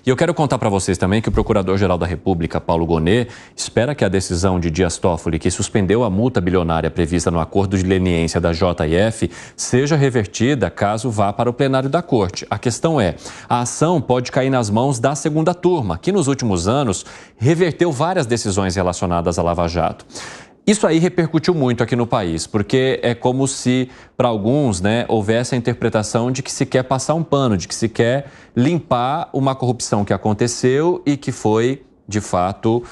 E eu quero contar para vocês também que o Procurador-Geral da República, Paulo Gonet, espera que a decisão de Dias Toffoli, que suspendeu a multa bilionária prevista no acordo de leniência da JF, seja revertida caso vá para o plenário da Corte. A questão é, a ação pode cair nas mãos da segunda turma, que nos últimos anos reverteu várias decisões relacionadas à Lava Jato. Isso aí repercutiu muito aqui no país, porque é como se, para alguns, houvesse a interpretação de que se quer passar um pano, de que se quer limpar uma corrupção que aconteceu e que foi, de fato,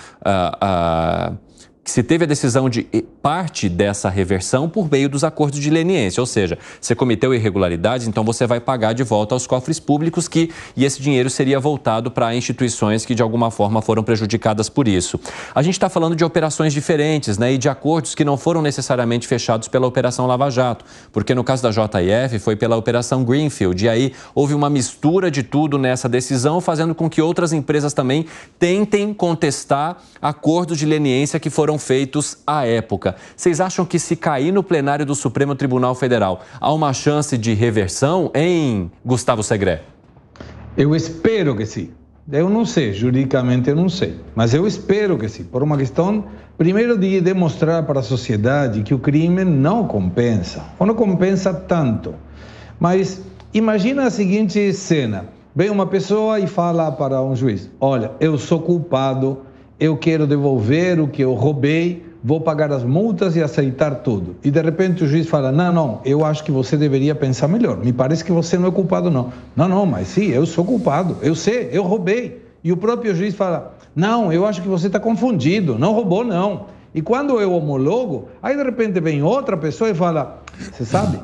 que se teve a decisão de parte dessa reversão por meio dos acordos de leniência, ou seja, você cometeu irregularidades, então você vai pagar de volta aos cofres públicos e esse dinheiro seria voltado para instituições que de alguma forma foram prejudicadas por isso. A gente está falando de operações diferentes, e de acordos que não foram necessariamente fechados pela Operação Lava Jato, porque no caso da JF foi pela Operação Greenfield, e aí houve uma mistura de tudo nessa decisão, fazendo com que outras empresas também tentem contestar acordos de leniência que foram feitos à época. Vocês acham que se cair no plenário do Supremo Tribunal Federal, há uma chance de reversão, hein, Gustavo Segré? Eu espero que sim. Eu não sei, juridicamente eu não sei, mas eu espero que sim, por uma questão, primeiro, de demonstrar para a sociedade que o crime não compensa, ou não compensa tanto. Mas imagina a seguinte cena, vem uma pessoa e fala para um juiz, olha, eu sou culpado, eu quero devolver o que eu roubei, vou pagar as multas e aceitar tudo. E de repente o juiz fala, não, eu acho que você deveria pensar melhor, me parece que você não é culpado não. Não, mas sim, eu sou culpado, eu sei, eu roubei. E o próprio juiz fala, não, eu acho que você está confundido, não roubou não. E quando eu homologo, aí de repente vem outra pessoa e fala, você sabe,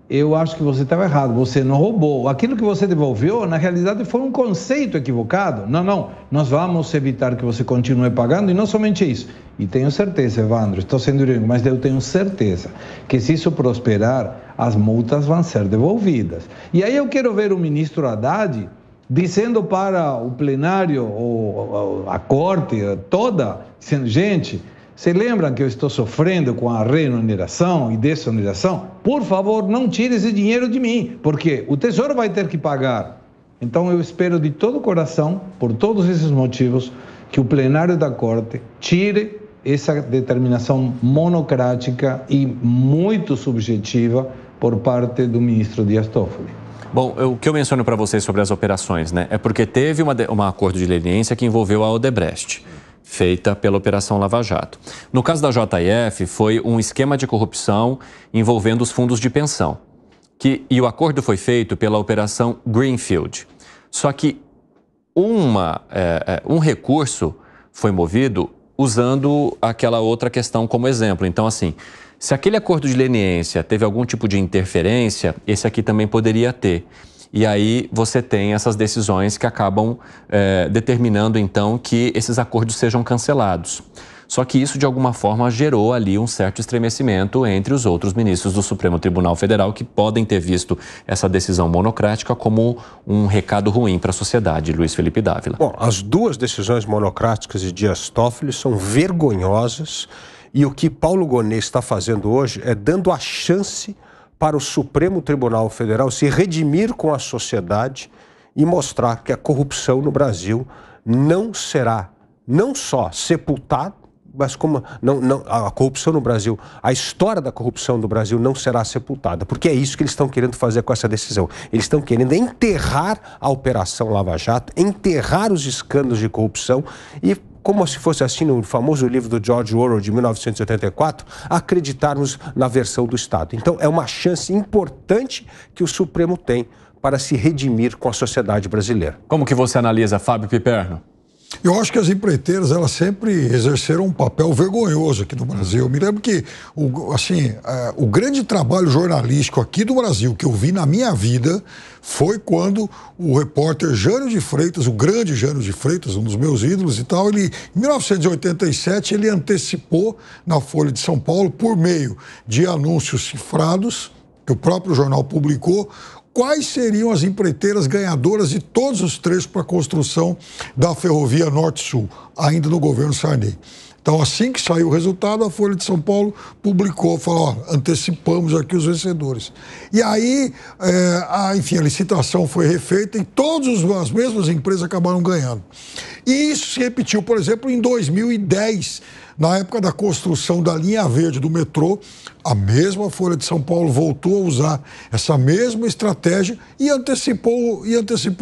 eu acho que você estava errado, você não roubou. Aquilo que você devolveu, na realidade, foi um conceito equivocado. Não, nós vamos evitar que você continue pagando, e não somente isso. E tenho certeza, Evandro, estou sendo irónico, mas eu tenho certeza que se isso prosperar, as multas vão ser devolvidas. E aí eu quero ver o ministro Haddad dizendo para o plenário, ou a corte toda, dizendo, gente, vocês lembram que eu estou sofrendo com a reoneração e desoneração? Por favor, não tire esse dinheiro de mim, porque o Tesouro vai ter que pagar. Então eu espero de todo o coração, por todos esses motivos, que o plenário da Corte tire essa determinação monocrática e muito subjetiva por parte do ministro Dias Toffoli. Bom, o que eu menciono para vocês sobre as operações, é porque teve um acordo de leniência que envolveu a Odebrecht, feita pela Operação Lava Jato. No caso da JF, foi um esquema de corrupção envolvendo os fundos de pensão, e o acordo foi feito pela Operação Greenfield. Só que um recurso foi movido usando aquela outra questão como exemplo. Então, assim, se aquele acordo de leniência teve algum tipo de interferência, esse aqui também poderia ter. E aí você tem essas decisões que acabam determinando, então, que esses acordos sejam cancelados. Só que isso, de alguma forma, gerou ali um certo estremecimento entre os outros ministros do Supremo Tribunal Federal que podem ter visto essa decisão monocrática como um recado ruim para a sociedade. Luiz Felipe Dávila. Bom, as duas decisões monocráticas de Dias Toffoli são vergonhosas e o que Paulo Gonet está fazendo hoje é dando a chance para o Supremo Tribunal Federal se redimir com a sociedade e mostrar que a corrupção no Brasil não será não só sepultada, mas como a corrupção no Brasil, a história da corrupção do Brasil não será sepultada, porque é isso que eles estão querendo fazer com essa decisão. Eles estão querendo enterrar a Operação Lava Jato, enterrar os escândalos de corrupção e, como se fosse assim no famoso livro do George Orwell de 1984, acreditarmos na versão do Estado. Então é uma chance importante que o Supremo tem para se redimir com a sociedade brasileira. Como que você analisa, Fábio Piperno? Eu acho que as empreiteiras, elas sempre exerceram um papel vergonhoso aqui no Brasil. Eu me lembro que, o grande trabalho jornalístico aqui do Brasil que eu vi na minha vida foi quando o repórter Jânio de Freitas, o grande Jânio de Freitas, um dos meus ídolos e tal, ele, em 1987, ele antecipou na Folha de São Paulo, por meio de anúncios cifrados, que o próprio jornal publicou, quais seriam as empreiteiras ganhadoras de todos os trechos para a construção da ferrovia Norte-Sul, ainda no governo Sarney. Então, assim que saiu o resultado, a Folha de São Paulo publicou, falou, ó, antecipamos aqui os vencedores. E aí, enfim, a licitação foi refeita e todas as mesmas empresas acabaram ganhando. E isso se repetiu, por exemplo, em 2010, na época da construção da linha verde do metrô, a mesma Folha de São Paulo voltou a usar essa mesma estratégia e antecipou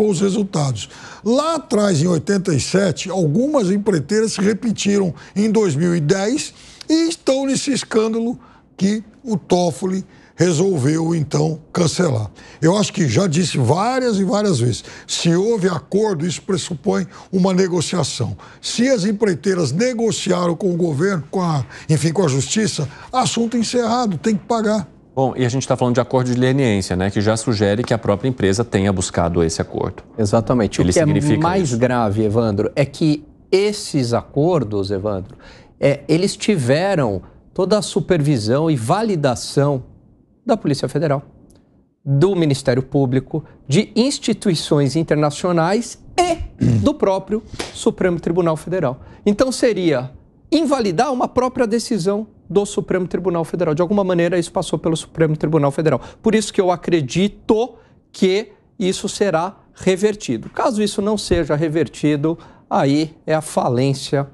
os resultados. Lá atrás, em 87, algumas empreiteiras se repetiram em 2010 e estão nesse escândalo que o Toffoli resolveu, então, cancelar. Eu acho que já disse várias e várias vezes, se houve acordo, isso pressupõe uma negociação. Se as empreiteiras negociaram com o governo, com a justiça, assunto encerrado, tem que pagar. Bom, e a gente está falando de acordo de leniência, né, que já sugere que a própria empresa tenha buscado esse acordo. Exatamente. O que é mais grave, Evandro, é que esses acordos, Evandro, eles tiveram toda a supervisão e validação da Polícia Federal, do Ministério Público, de instituições internacionais e do próprio Supremo Tribunal Federal. Então seria invalidar uma própria decisão do Supremo Tribunal Federal. De alguma maneira isso passou pelo Supremo Tribunal Federal. Por isso que eu acredito que isso será revertido. Caso isso não seja revertido, aí é a falência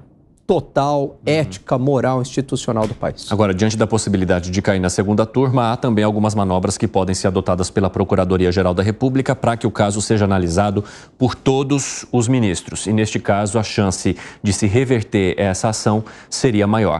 total, ética, moral, institucional do país. Agora, diante da possibilidade de cair na segunda turma, há também algumas manobras que podem ser adotadas pela Procuradoria-Geral da República para que o caso seja analisado por todos os ministros. E, neste caso, a chance de se reverter essa ação seria maior.